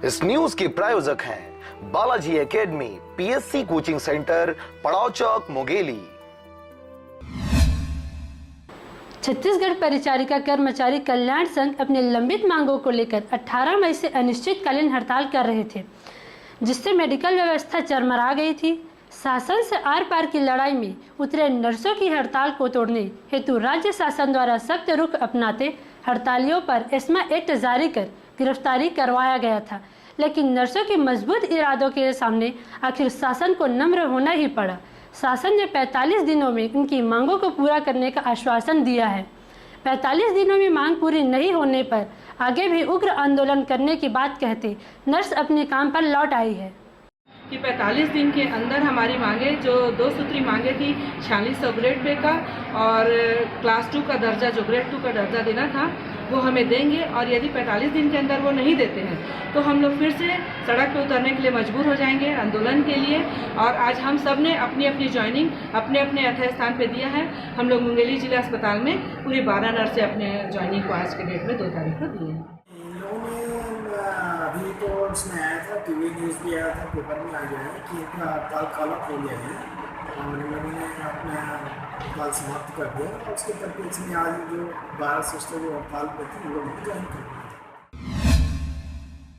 इस न्यूज के प्रायोजक हैं Balaji academy, PSC coaching centre, पड़ाव चौक, मुंगेली। छत्तीसगढ़ परिचारिका कर्मचारी कल्याण संघ अपनी लंबित मांगों को लेकर 18 मई से अनिश्चितकालीन हड़ताल कर रहे थे, जिससे मेडिकल व्यवस्था चरमरा गई थी। शासन से आर पार की लड़ाई में उतरे नर्सों की हड़ताल को तोड़ने हेतु राज्य शासन द्वारा सख्त रुख अपनाते हड़तालियों पर एस्मा एक्ट जारी कर गिरफ्तारी करवाया गया था, लेकिन नर्सों के मजबूत इरादों के सामने आखिर शासन को नम्र होना ही पड़ा। शासन ने 45 दिनों में उनकी मांगों को पूरा करने का आश्वासन दिया है। 45 दिनों में मांग पूरी नहीं होने पर आगे भी उग्र आंदोलन करने की बात कहते नर्स अपने काम पर लौट आई है कि 45 दिन के अंदर हमारी मांगे, जो 2 सूत्री मांगे थी, 4600 ग्रेड पे का और क्लास 2 का दर्जा, जो ग्रेड 2 का दर्जा देना था, वो हमें देंगे। और यदि 45 दिन के अंदर वो नहीं देते हैं तो हम लोग फिर से सड़क पे उतरने के लिए मजबूर हो जाएंगे आंदोलन के लिए। और आज हम सब ने अपनी अपनी ज्वाइनिंग अपने अपने यथा स्थान पे दिया है। हम लोग मुंगेली जिला अस्पताल में पूरी 12 नर्स से अपने ज्वाइनिंग को आज के डेट में 2 तारीख को दिए हैं। अभी तो उसमें आया था, टीवी न्यूज़ भी आया था, पेपर में आ गया है कि इनका हड़ताल काला हो गया है और इन लोगों ने अपना हड़ताल समाप्त कर दिया। और उसके परिप्रेक्ष्य में आज जो 12 सिस्टर जो हड़ताल पे थी, वो लोग ज्वाइन कर दिया।